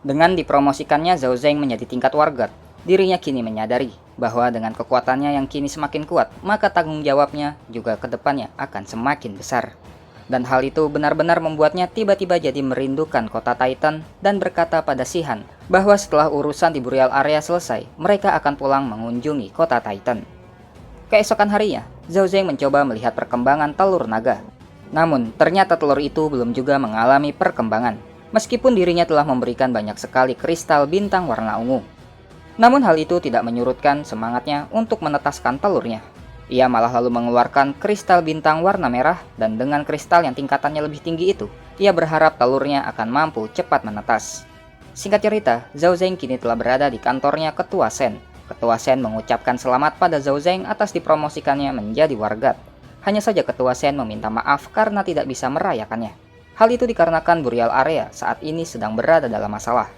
Dengan dipromosikannya Zhao Zeng menjadi tingkat wargat, dirinya kini menyadari bahwa dengan kekuatannya yang kini semakin kuat, maka tanggung jawabnya juga ke depannya akan semakin besar. Dan hal itu benar-benar membuatnya tiba-tiba jadi merindukan kota Titan dan berkata pada Shihan bahwa setelah urusan di Burial Area selesai, mereka akan pulang mengunjungi kota Titan. Keesokan harinya, Zhao Zeng mencoba melihat perkembangan telur naga. Namun, ternyata telur itu belum juga mengalami perkembangan. Meskipun dirinya telah memberikan banyak sekali kristal bintang warna ungu. Namun hal itu tidak menyurutkan semangatnya untuk menetaskan telurnya. Ia malah lalu mengeluarkan kristal bintang warna merah dan dengan kristal yang tingkatannya lebih tinggi itu, ia berharap telurnya akan mampu cepat menetas. Singkat cerita, Zhao Zeng kini telah berada di kantornya Ketua Shen. Ketua Shen mengucapkan selamat pada Zhao Zeng atas dipromosikannya menjadi wargat. Hanya saja Ketua Shen meminta maaf karena tidak bisa merayakannya. Hal itu dikarenakan Burial Area saat ini sedang berada dalam masalah.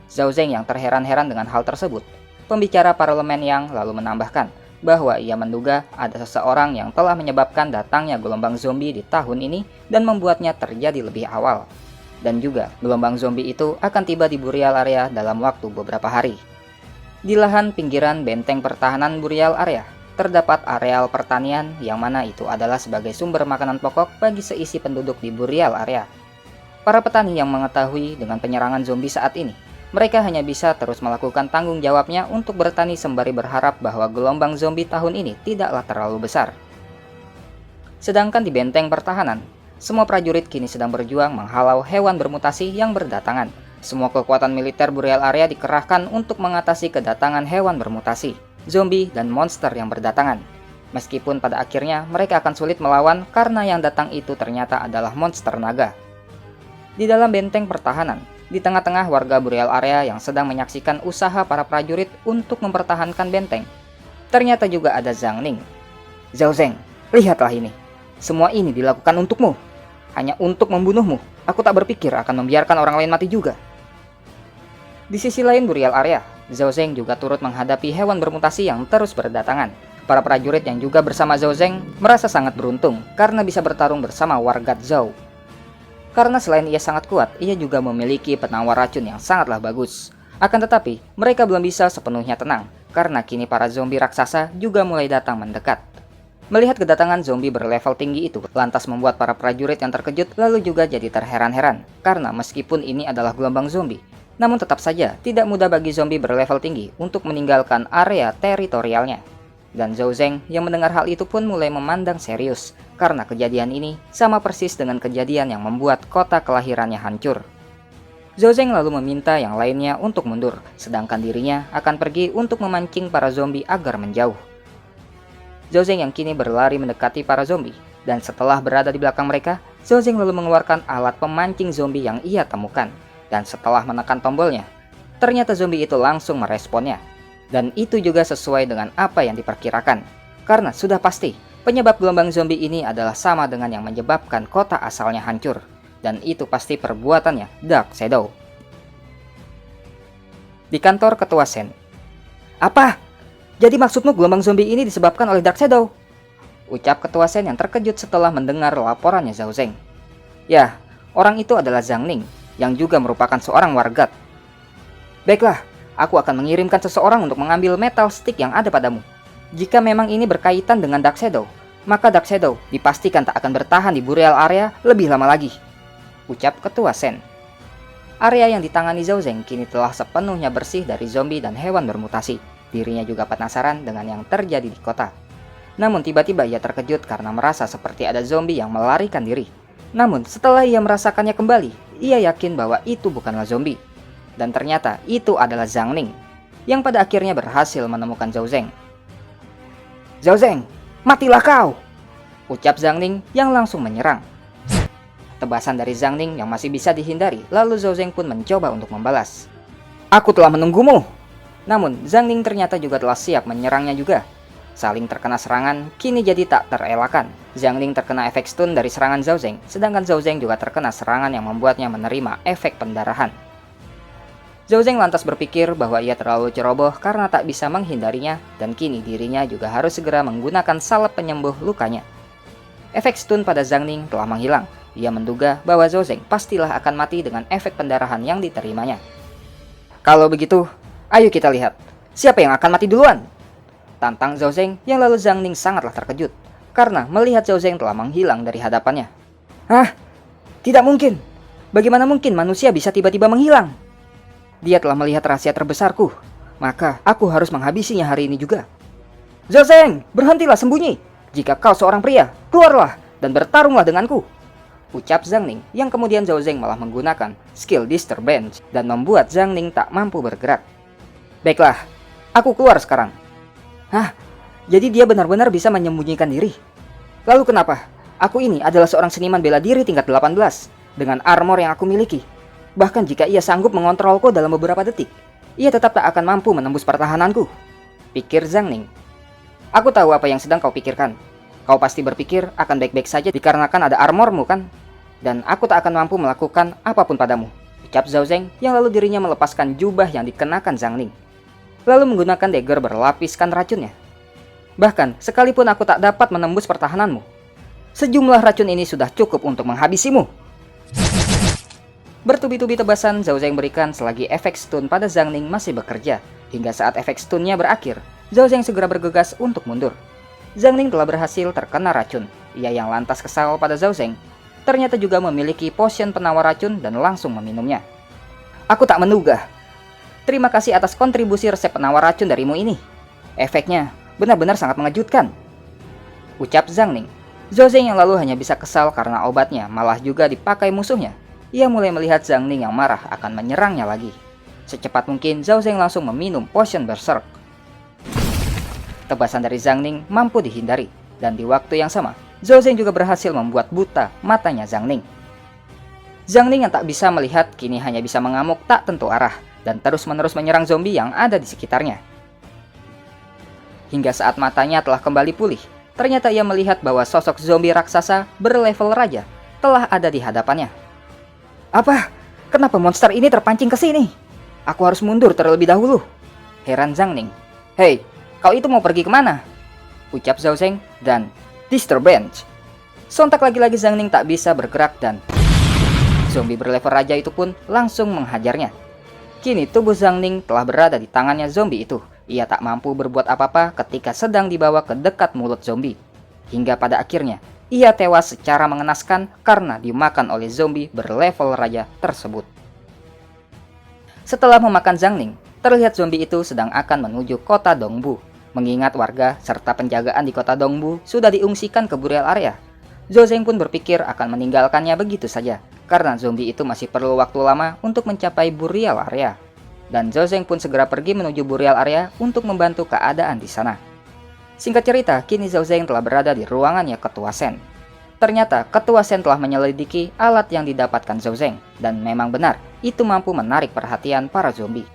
Zhao Zeng yang terheran-heran dengan hal tersebut. Pembicara parlemen yang lalu menambahkan bahwa ia menduga ada seseorang yang telah menyebabkan datangnya gelombang zombie di tahun ini dan membuatnya terjadi lebih awal. Dan juga gelombang zombie itu akan tiba di Burial Area dalam waktu beberapa hari. Di lahan pinggiran benteng pertahanan Burial Area, terdapat areal pertanian yang mana itu adalah sebagai sumber makanan pokok bagi seisi penduduk di Burial Area. Para petani yang mengetahui dengan penyerangan zombie saat ini, mereka hanya bisa terus melakukan tanggung jawabnya untuk bertani sembari berharap bahwa gelombang zombie tahun ini tidaklah terlalu besar. Sedangkan di benteng pertahanan, semua prajurit kini sedang berjuang menghalau hewan bermutasi yang berdatangan. Semua kekuatan militer Burial Area dikerahkan untuk mengatasi kedatangan hewan bermutasi, zombie, dan monster yang berdatangan. Meskipun pada akhirnya mereka akan sulit melawan karena yang datang itu ternyata adalah monster naga. Di dalam benteng pertahanan, di tengah-tengah warga Burial Area yang sedang menyaksikan usaha para prajurit untuk mempertahankan benteng, ternyata juga ada Zhang Ning. Zhao Zeng, lihatlah ini. Semua ini dilakukan untukmu. Hanya untuk membunuhmu. Aku tak berpikir akan membiarkan orang lain mati juga. Di sisi lain Burial Area, Zhao Zeng juga turut menghadapi hewan bermutasi yang terus berdatangan. Para prajurit yang juga bersama Zhao Zeng merasa sangat beruntung karena bisa bertarung bersama wargat Zhao. Karena selain ia sangat kuat, ia juga memiliki penawar racun yang sangatlah bagus. Akan tetapi, mereka belum bisa sepenuhnya tenang karena kini para zombie raksasa juga mulai datang mendekat. Melihat kedatangan zombie berlevel tinggi itu lantas membuat para prajurit yang terkejut lalu juga jadi terheran-heran karena meskipun ini adalah gelombang zombie, namun tetap saja tidak mudah bagi zombie berlevel tinggi untuk meninggalkan area teritorialnya. Dan Zhao Zeng yang mendengar hal itu pun mulai memandang serius, karena kejadian ini sama persis dengan kejadian yang membuat kota kelahirannya hancur. Zhao Zeng lalu meminta yang lainnya untuk mundur, sedangkan dirinya akan pergi untuk memancing para zombie agar menjauh. Zhao Zeng yang kini berlari mendekati para zombie, dan setelah berada di belakang mereka, Zhao Zeng lalu mengeluarkan alat pemancing zombie yang ia temukan. Dan setelah menekan tombolnya, ternyata zombie itu langsung meresponnya. Dan itu juga sesuai dengan apa yang diperkirakan. Karena sudah pasti, penyebab gelombang zombie ini adalah sama dengan yang menyebabkan kota asalnya hancur. Dan itu pasti perbuatannya Dark Shadow. Di kantor Ketua Shen. Apa? Jadi maksudmu gelombang zombie ini disebabkan oleh Dark Shadow? Ucap Ketua Shen yang terkejut setelah mendengar laporannya Zhao Zeng. Ya, orang itu adalah Zhang Ning, yang juga merupakan seorang wargat. Baiklah, aku akan mengirimkan seseorang untuk mengambil metal stick yang ada padamu. Jika memang ini berkaitan dengan Dark Shadow, maka Dark Shadow dipastikan tak akan bertahan di Burial Area lebih lama lagi. Ucap Ketua Shen. Area yang ditangani Zhao Zeng kini telah sepenuhnya bersih dari zombie dan hewan bermutasi. Dirinya juga penasaran dengan yang terjadi di kota. Namun tiba-tiba ia terkejut karena merasa seperti ada zombie yang melarikan diri. Namun setelah ia merasakannya kembali, ia yakin bahwa itu bukanlah zombie. Dan ternyata itu adalah Zhang Ning, yang pada akhirnya berhasil menemukan Zhao Zeng. Zhao Zeng, matilah kau! Ucap Zhang Ning yang langsung menyerang. Tebasan dari Zhang Ning yang masih bisa dihindari, lalu Zhao Zeng pun mencoba untuk membalas. Aku telah menunggumu! Namun Zhang Ning ternyata juga telah siap menyerangnya juga. Saling terkena serangan, kini jadi tak terelakkan. Zhang Ning terkena efek stun dari serangan Zhao Zeng, sedangkan Zhao Zeng juga terkena serangan yang membuatnya menerima efek pendarahan. Zhao Zeng lantas berpikir bahwa ia terlalu ceroboh karena tak bisa menghindarinya, dan kini dirinya juga harus segera menggunakan salep penyembuh lukanya. Efek stun pada Zhang Ning telah menghilang. Ia menduga bahwa Zhao Zeng pastilah akan mati dengan efek pendarahan yang diterimanya. Kalau begitu, ayo kita lihat siapa yang akan mati duluan. Tantang Zhao Zeng, yang lalu Zhang Ning sangatlah terkejut karena melihat Zhao Zeng telah menghilang dari hadapannya. Hah? Tidak mungkin. Bagaimana mungkin manusia bisa tiba-tiba menghilang? Dia telah melihat rahasia terbesarku, maka aku harus menghabisinya hari ini juga. Zhao Zeng, berhentilah sembunyi. Jika kau seorang pria, keluarlah dan bertarunglah denganku. Ucap Zhang Ning, yang kemudian Zhao Zeng malah menggunakan skill Disturbance dan membuat Zhang Ning tak mampu bergerak. Baiklah, aku keluar sekarang. Hah? Jadi dia benar-benar bisa menyembunyikan diri? Lalu kenapa? Aku ini adalah seorang seniman bela diri tingkat 18 dengan armor yang aku miliki. Bahkan jika ia sanggup mengontrolku dalam beberapa detik, ia tetap tak akan mampu menembus pertahananku, pikir Zhang Ning. Aku tahu apa yang sedang kau pikirkan. Kau pasti berpikir akan baik-baik saja dikarenakan ada armormu kan? Dan aku tak akan mampu melakukan apapun padamu, ucap Zhao Zeng, yang lalu dirinya melepaskan jubah yang dikenakan Zhang Ning, lalu menggunakan dagger berlapiskan racunnya. Bahkan sekalipun aku tak dapat menembus pertahananmu, sejumlah racun ini sudah cukup untuk menghabisimu. Bertubi-tubi tebasan Zhao Zeng berikan selagi efek stun pada Zhang Ning masih bekerja. Hingga saat efek stunnya berakhir, Zhao Zeng segera bergegas untuk mundur. Zhang Ning telah berhasil terkena racun. Ia yang lantas kesal pada Zhao Zeng ternyata juga memiliki potion penawar racun dan langsung meminumnya. Aku tak menduga. Terima kasih atas kontribusi resep penawar racun darimu ini. Efeknya benar-benar sangat mengejutkan, ucap Zhang Ning. Zhao Zeng yang lalu hanya bisa kesal karena obatnya malah juga dipakai musuhnya. Ia mulai melihat Zhang Ning yang marah akan menyerangnya lagi. Secepat mungkin Zhao Zeng langsung meminum potion berserk. Tebasan dari Zhang Ning mampu dihindari, dan di waktu yang sama Zhao Zeng juga berhasil membuat buta matanya Zhang Ning. Zhang Ning yang tak bisa melihat kini hanya bisa mengamuk tak tentu arah dan terus-menerus menyerang zombie yang ada di sekitarnya. Hingga saat matanya telah kembali pulih, ternyata ia melihat bahwa sosok zombie raksasa berlevel raja telah ada di hadapannya. Apa? Kenapa monster ini terpancing ke sini? Aku harus mundur terlebih dahulu, heran Zhang Ning. Hei, kau itu mau pergi kemana? Ucap Zhao Zeng dan Disturbance. Sontak lagi-lagi Zhang Ning tak bisa bergerak dan zombie berlevel raja itu pun langsung menghajarnya. Kini tubuh Zhang Ning telah berada di tangannya zombie itu. Ia tak mampu berbuat apa-apa ketika sedang dibawa ke dekat mulut zombie. Hingga pada akhirnya ia tewas secara mengenaskan karena dimakan oleh zombie berlevel raja tersebut. Setelah memakan Zhang Ning, terlihat zombie itu sedang akan menuju kota Dongbu. Mengingat warga serta penjagaan di kota Dongbu sudah diungsikan ke burial area, Zhao Zeng pun berpikir akan meninggalkannya begitu saja, karena zombie itu masih perlu waktu lama untuk mencapai burial area. Dan Zhao Zeng pun segera pergi menuju burial area untuk membantu keadaan di sana. Singkat cerita, kini Zhao Zeng telah berada di ruangannya Ketua Shen. Ternyata Ketua Shen telah menyelidiki alat yang didapatkan Zhao Zeng, dan memang benar, itu mampu menarik perhatian para zombie.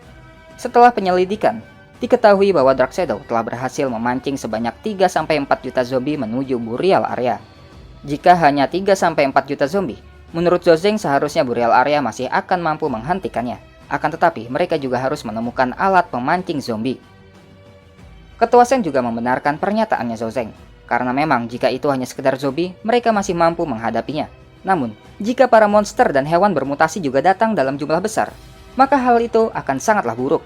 Setelah penyelidikan, diketahui bahwa Dark Shadow telah berhasil memancing sebanyak 3-4 juta zombie menuju burial area. Jika hanya 3-4 juta zombie, menurut Zhao Zeng seharusnya burial area masih akan mampu menghentikannya. Akan tetapi, mereka juga harus menemukan alat pemancing zombie. Ketua Shen juga membenarkan pernyataannya Zhao Zeng, karena memang jika itu hanya sekedar zombie, mereka masih mampu menghadapinya. Namun, jika para monster dan hewan bermutasi juga datang dalam jumlah besar, maka hal itu akan sangatlah buruk.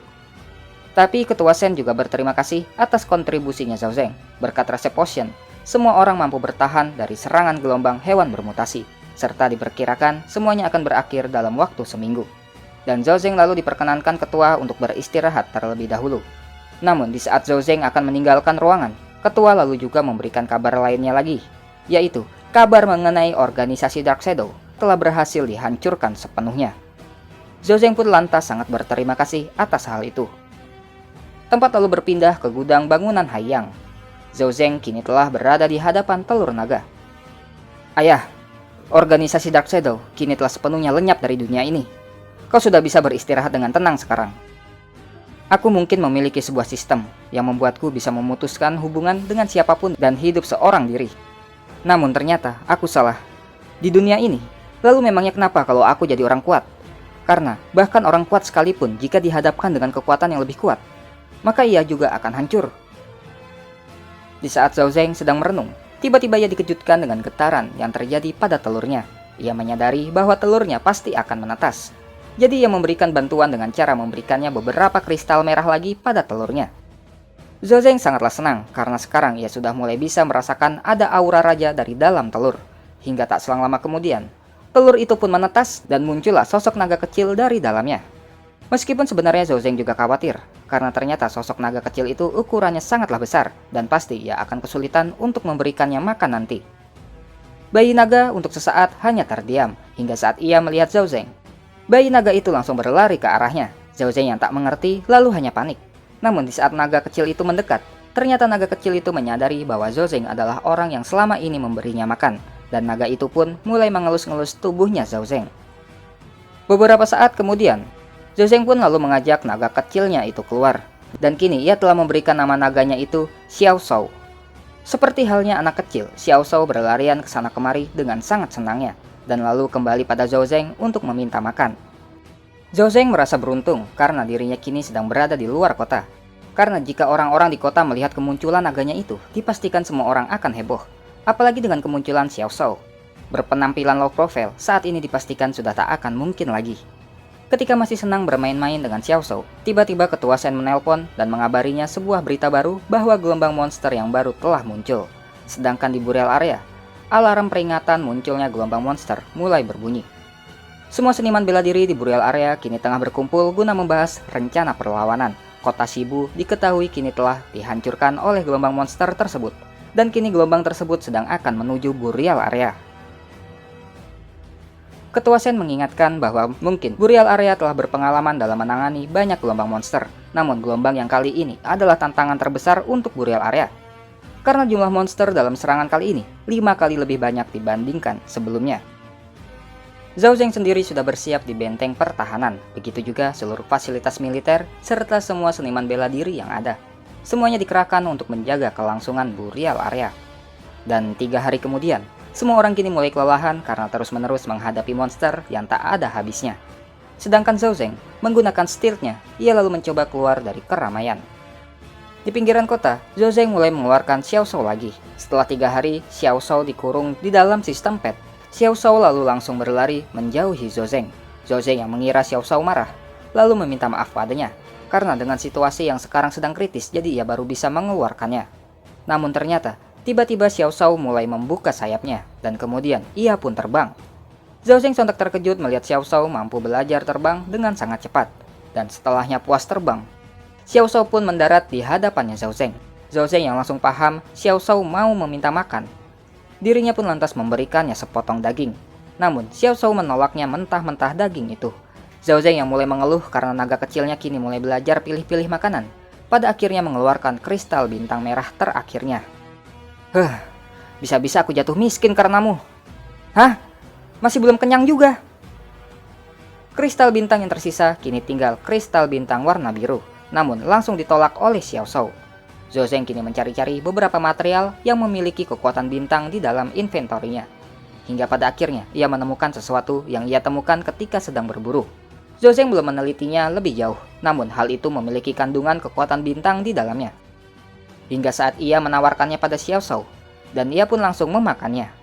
Tapi Ketua Shen juga berterima kasih atas kontribusinya Zhao Zeng. Berkat resep potion, semua orang mampu bertahan dari serangan gelombang hewan bermutasi, serta diperkirakan semuanya akan berakhir dalam waktu seminggu. Dan Zhao Zeng lalu diperkenankan ketua untuk beristirahat terlebih dahulu. Namun di saat Zhao Zeng akan meninggalkan ruangan, ketua lalu juga memberikan kabar lainnya lagi, yaitu kabar mengenai organisasi Dark Shadow telah berhasil dihancurkan sepenuhnya. Zhao Zeng pun lantas sangat berterima kasih atas hal itu. Tempat lalu berpindah ke gudang bangunan Haiyang. Zhao Zeng kini telah berada di hadapan telur naga. Ayah, organisasi Dark Shadow kini telah sepenuhnya lenyap dari dunia ini. Kau sudah bisa beristirahat dengan tenang sekarang. Aku mungkin memiliki sebuah sistem yang membuatku bisa memutuskan hubungan dengan siapapun dan hidup seorang diri. Namun ternyata aku salah. Di dunia ini, lalu memangnya kenapa kalau aku jadi orang kuat? Karena bahkan orang kuat sekalipun jika dihadapkan dengan kekuatan yang lebih kuat, maka ia juga akan hancur. Di saat Zhao Zeng sedang merenung, tiba-tiba ia dikejutkan dengan getaran yang terjadi pada telurnya. Ia menyadari bahwa telurnya pasti akan menetas. Jadi ia memberikan bantuan dengan cara memberikannya beberapa kristal merah lagi pada telurnya. Zhao Zeng sangatlah senang karena sekarang ia sudah mulai bisa merasakan ada aura raja dari dalam telur. Hingga tak selang lama kemudian, telur itu pun menetas dan muncullah sosok naga kecil dari dalamnya. Meskipun sebenarnya Zhao Zeng juga khawatir, karena ternyata sosok naga kecil itu ukurannya sangatlah besar dan pasti ia akan kesulitan untuk memberikannya makan nanti. Bayi naga untuk sesaat hanya terdiam hingga saat ia melihat Zhao Zeng. Bayi naga itu langsung berlari ke arahnya. Zhao Zeng yang tak mengerti lalu hanya panik. Namun di saat naga kecil itu mendekat, ternyata naga kecil itu menyadari bahwa Zhao Zeng adalah orang yang selama ini memberinya makan, dan naga itu pun mulai mengelus-ngelus tubuhnya Zhao Zeng. Beberapa saat kemudian, Zhao Zeng pun lalu mengajak naga kecilnya itu keluar, dan kini ia telah memberikan nama naganya itu Xiao Shou. Seperti halnya anak kecil, Xiao Shou berlarian ke sana kemari dengan sangat senangnya, dan lalu kembali pada Zhao Zeng untuk meminta makan. Zhao Zeng merasa beruntung karena dirinya kini sedang berada di luar kota. Karena jika orang-orang di kota melihat kemunculan naganya itu, dipastikan semua orang akan heboh. Apalagi dengan kemunculan Xiao Shou. Berpenampilan low profile, saat ini dipastikan sudah tak akan mungkin lagi. Ketika masih senang bermain-main dengan Xiao Shou, tiba-tiba Ketua Shen menelpon dan mengabarinya sebuah berita baru bahwa gelombang monster yang baru telah muncul. Sedangkan di Burial Area, alarm peringatan munculnya gelombang monster mulai berbunyi. Semua seniman bela diri di Burial Area kini tengah berkumpul guna membahas rencana perlawanan. Kota Shibu diketahui kini telah dihancurkan oleh gelombang monster tersebut, dan kini gelombang tersebut sedang akan menuju Burial Area. Ketua Shen mengingatkan bahwa mungkin Burial Area telah berpengalaman dalam menangani banyak gelombang monster, namun gelombang yang kali ini adalah tantangan terbesar untuk Burial Area. Karena jumlah monster dalam serangan kali ini 5 kali lebih banyak dibandingkan sebelumnya. Zhao Zeng sendiri sudah bersiap di benteng pertahanan, begitu juga seluruh fasilitas militer serta semua seniman bela diri yang ada. Semuanya dikerahkan untuk menjaga kelangsungan Burial Area. Dan 3 hari kemudian, semua orang kini mulai kelelahan karena terus-menerus menghadapi monster yang tak ada habisnya. Sedangkan Zhao Zeng menggunakan stealth-nya, ia lalu mencoba keluar dari keramaian. Di pinggiran kota, Zhao Zeng mulai mengeluarkan Xiao Shou lagi. Setelah 3 hari, Xiao Shou dikurung di dalam sistem pet. Xiao Shou lalu langsung berlari menjauhi Zhao Zeng. Zhao Zeng yang mengira Xiao Shou marah, lalu meminta maaf padanya. Karena dengan situasi yang sekarang sedang kritis, jadi ia baru bisa mengeluarkannya. Namun ternyata, tiba-tiba Xiao Shou mulai membuka sayapnya, dan kemudian ia pun terbang. Zhao Zeng sontak terkejut melihat Xiao Shou mampu belajar terbang dengan sangat cepat. Dan setelahnya puas terbang, Xiao Shou pun mendarat di hadapannya Zhao Zeng. Zhao Zeng yang langsung paham Xiao Shou mau meminta makan. Dirinya pun lantas memberikannya sepotong daging. Namun, Xiao Shou menolaknya mentah-mentah daging itu. Zhao Zeng yang mulai mengeluh karena naga kecilnya kini mulai belajar pilih-pilih makanan. Pada akhirnya mengeluarkan kristal bintang merah terakhirnya. Bisa-bisa aku jatuh miskin karenamu. Hah? Masih belum kenyang juga. Kristal bintang yang tersisa kini tinggal kristal bintang warna biru. Namun, langsung ditolak oleh Xiao Shou. Zhao Zeng kini mencari-cari beberapa material yang memiliki kekuatan bintang di dalam inventorinya. Hingga pada akhirnya ia menemukan sesuatu yang ia temukan ketika sedang berburu. Zhao Zeng belum menelitinya lebih jauh, namun hal itu memiliki kandungan kekuatan bintang di dalamnya. Hingga saat ia menawarkannya pada Xiao Shou, dan ia pun langsung memakannya.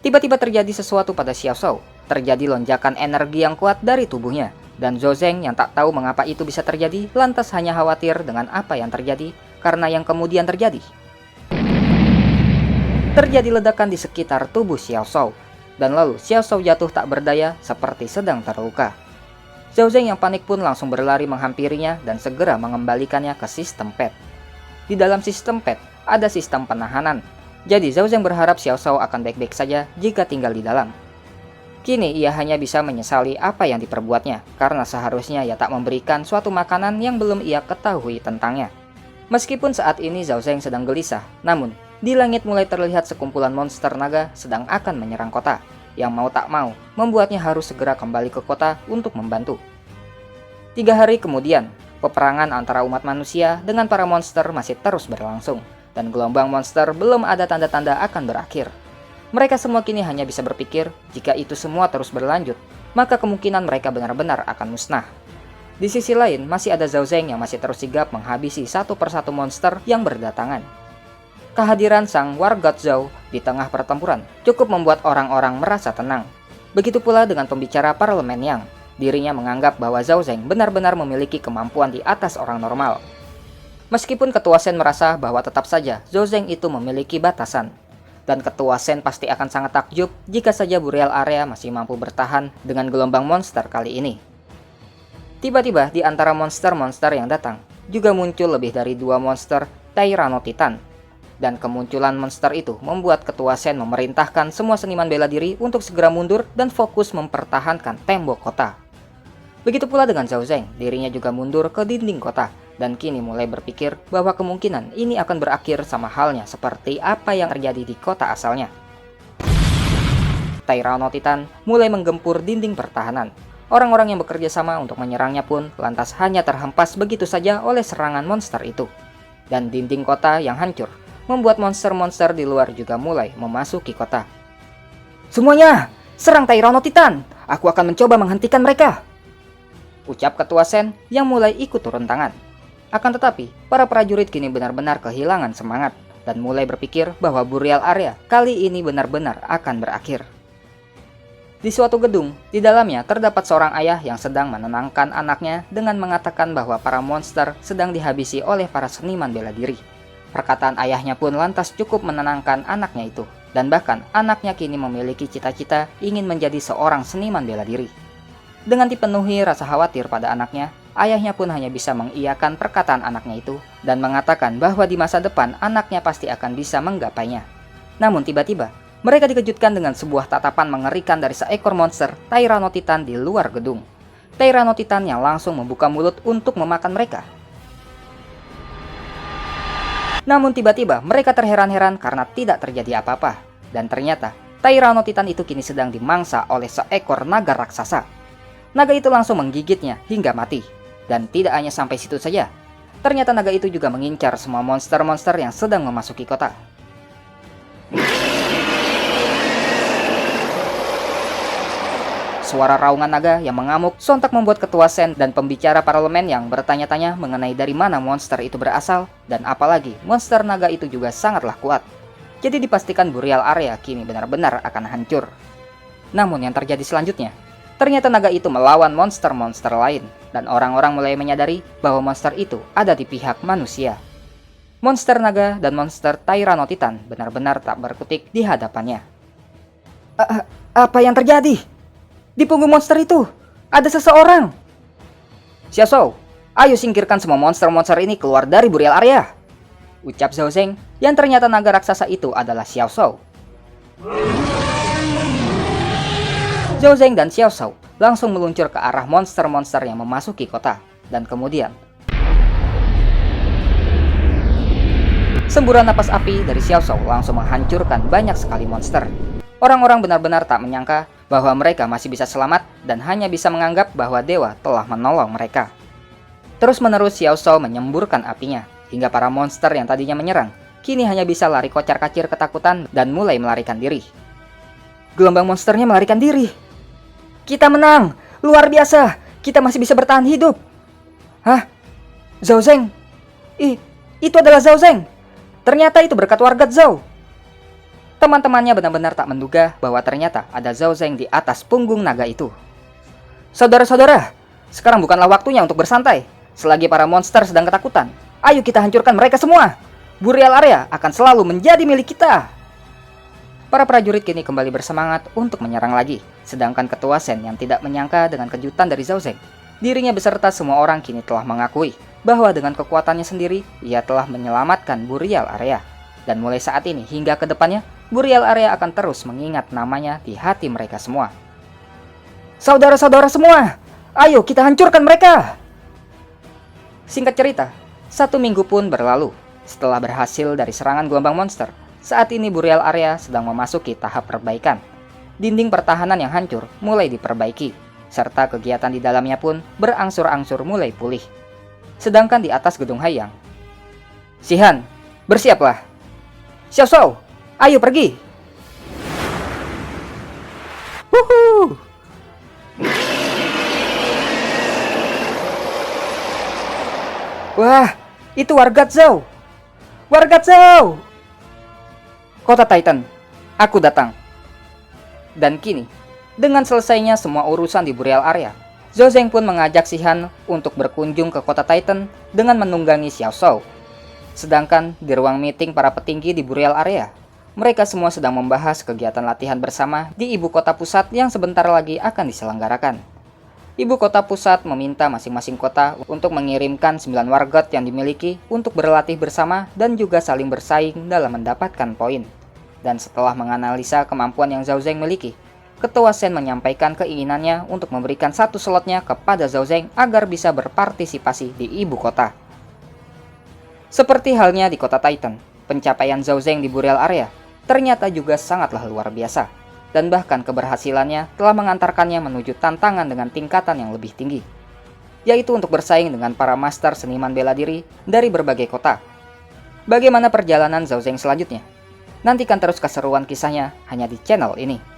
Tiba-tiba terjadi sesuatu pada Xiao Shou. Terjadi lonjakan energi yang kuat dari tubuhnya. Dan Zhao Zeng yang tak tahu mengapa itu bisa terjadi, lantas hanya khawatir dengan apa yang terjadi. Karena yang kemudian terjadi ledakan di sekitar tubuh Xiao Shou, dan lalu Xiao Shou jatuh tak berdaya seperti sedang terluka. Zhao Zeng yang panik pun langsung berlari menghampirinya dan segera mengembalikannya ke sistem pet. Di dalam sistem pet ada sistem penahanan, jadi Zhao Zeng berharap Xiao Shou akan baik-baik saja jika tinggal di dalam. Kini ia hanya bisa menyesali apa yang diperbuatnya, karena seharusnya ia tak memberikan suatu makanan yang belum ia ketahui tentangnya. Meskipun saat ini Zhao Zeng sedang gelisah, namun di langit mulai terlihat sekumpulan monster naga sedang akan menyerang kota, yang mau tak mau membuatnya harus segera kembali ke kota untuk membantu. 3 hari kemudian, peperangan antara umat manusia dengan para monster masih terus berlangsung, dan gelombang monster belum ada tanda-tanda akan berakhir. Mereka semua kini hanya bisa berpikir, jika itu semua terus berlanjut, maka kemungkinan mereka benar-benar akan musnah. Di sisi lain, masih ada Zhao Zeng yang masih terus sigap menghabisi satu persatu monster yang berdatangan. Kehadiran sang warga Zhao di tengah pertempuran cukup membuat orang-orang merasa tenang. Begitu pula dengan pembicara parlemen Yang. dirinya menganggap bahwa Zhao Zeng benar-benar memiliki kemampuan di atas orang normal. Meskipun Ketua Shen merasa bahwa tetap saja Zhao Zeng itu memiliki batasan, dan Ketua Shen pasti akan sangat takjub jika saja Burial Area masih mampu bertahan dengan gelombang monster kali ini. Tiba-tiba di antara monster-monster yang datang, juga muncul lebih dari 2 monster Tyranno Titan. Dan kemunculan monster itu membuat Ketua Shen memerintahkan semua seniman bela diri untuk segera mundur dan fokus mempertahankan tembok kota. Begitu pula dengan Zhao Zeng, dirinya juga mundur ke dinding kota, dan kini mulai berpikir bahwa kemungkinan ini akan berakhir sama halnya seperti apa yang terjadi di kota asalnya. Tyranno Titan mulai menggempur dinding pertahanan. Orang-orang yang bekerja sama untuk menyerangnya pun lantas hanya terhempas begitu saja oleh serangan monster itu. Dan dinding kota yang hancur membuat monster-monster di luar juga mulai memasuki kota. "Semuanya, serang Tyranno Titan! Aku akan mencoba menghentikan mereka!" ucap Ketua Shen yang mulai ikut turun tangan. Akan tetapi, para prajurit kini benar-benar kehilangan semangat dan mulai berpikir bahwa Burial Area kali ini benar-benar akan berakhir. Di suatu gedung, di dalamnya terdapat seorang ayah yang sedang menenangkan anaknya dengan mengatakan bahwa para monster sedang dihabisi oleh para seniman bela diri. Perkataan ayahnya pun lantas cukup menenangkan anaknya itu, dan bahkan anaknya kini memiliki cita-cita ingin menjadi seorang seniman bela diri. Dengan dipenuhi rasa khawatir pada anaknya, ayahnya pun hanya bisa mengiyakan perkataan anaknya itu dan mengatakan bahwa di masa depan anaknya pasti akan bisa menggapainya. Namun tiba-tiba, mereka dikejutkan dengan sebuah tatapan mengerikan dari seekor monster Tyranno Titan di luar gedung. Tyranno Titan yang langsung membuka mulut untuk memakan mereka. Namun tiba-tiba mereka terheran-heran karena tidak terjadi apa-apa. Dan ternyata Tyranno Titan itu kini sedang dimangsa oleh seekor naga raksasa. Naga itu langsung menggigitnya hingga mati. Dan tidak hanya sampai situ saja, ternyata naga itu juga mengincar semua monster-monster yang sedang memasuki kota. Suara raungan naga yang mengamuk sontak membuat Ketua Shen dan pembicara parlemen yang bertanya-tanya mengenai dari mana monster itu berasal, dan apalagi monster naga itu juga sangatlah kuat. Jadi dipastikan Burial Area kini benar-benar akan hancur. Namun yang terjadi selanjutnya, ternyata naga itu melawan monster-monster lain, dan orang-orang mulai menyadari bahwa monster itu ada di pihak manusia. Monster naga dan monster Tyranno Titan benar-benar tak berkutik di hadapannya. Apa yang terjadi? Di punggung monster itu ada seseorang. "Xiao, ayo singkirkan semua monster-monster ini keluar dari Burial Area," ucap Zhao Zeng, yang ternyata naga raksasa itu adalah Xiao. Zhao Zeng dan Xiao langsung meluncur ke arah monster-monster yang memasuki kota, dan kemudian semburan napas api dari Xiao langsung menghancurkan banyak sekali monster. Orang-orang benar-benar tak menyangka bahwa mereka masih bisa selamat dan hanya bisa menganggap bahwa dewa telah menolong mereka. Terus-menerus Xiao menyemburkan apinya, hingga para monster yang tadinya menyerang kini hanya bisa lari kocar-kacir ketakutan dan mulai melarikan diri. Gelombang monsternya melarikan diri. "Kita menang! Luar biasa! Kita masih bisa bertahan hidup!" "Hah? Zhao Zeng? Itu adalah Zhao Zeng! Ternyata itu berkat warga Zhao!" Teman-temannya benar-benar tak menduga bahwa ternyata ada Zhao Zeng di atas punggung naga itu. "Saudara-saudara, sekarang bukanlah waktunya untuk bersantai. Selagi para monster sedang ketakutan, ayo kita hancurkan mereka semua! Burial Area akan selalu menjadi milik kita!" Para prajurit kini kembali bersemangat untuk menyerang lagi, sedangkan Ketua Shen yang tidak menyangka dengan kejutan dari Zhao Zeng, dirinya beserta semua orang kini telah mengakui bahwa dengan kekuatannya sendiri, ia telah menyelamatkan Burial Area. Dan mulai saat ini hingga ke depannya, Burial Area akan terus mengingat namanya di hati mereka semua. "Saudara-saudara semua, ayo kita hancurkan mereka!" Singkat cerita, 1 minggu pun berlalu. Setelah berhasil dari serangan gelombang monster, saat ini Burial Area sedang memasuki tahap perbaikan. Dinding pertahanan yang hancur mulai diperbaiki, serta kegiatan di dalamnya pun berangsur-angsur mulai pulih. Sedangkan di atas gedung Haiyang, "Shihan, bersiaplah. Xiao, ayo pergi." Wuhu! "Wah, itu warga Zhao! Warga Zhao! Kota Titan, aku datang." Dan kini, dengan selesainya semua urusan di Burial Area, Zhao Zeng pun mengajak Si Han untuk berkunjung ke kota Titan dengan menunggangi Xiao Shou. Sedangkan di ruang meeting para petinggi di Burial Area, mereka semua sedang membahas kegiatan latihan bersama di ibu kota pusat yang sebentar lagi akan diselenggarakan. Ibu kota pusat meminta masing-masing kota untuk mengirimkan 9 wargot yang dimiliki untuk berlatih bersama dan juga saling bersaing dalam mendapatkan poin. Dan setelah menganalisa kemampuan yang Zhao Zeng miliki, Ketua Shen menyampaikan keinginannya untuk memberikan satu slotnya kepada Zhao Zeng agar bisa berpartisipasi di ibu kota. Seperti halnya di kota Titan, pencapaian Zhao Zeng di Burial Area ternyata juga sangatlah luar biasa. Dan bahkan keberhasilannya telah mengantarkannya menuju tantangan dengan tingkatan yang lebih tinggi, yaitu untuk bersaing dengan para master seniman bela diri dari berbagai kota. Bagaimana perjalanan Zhao Zeng selanjutnya? Nantikan terus keseruan kisahnya hanya di channel ini.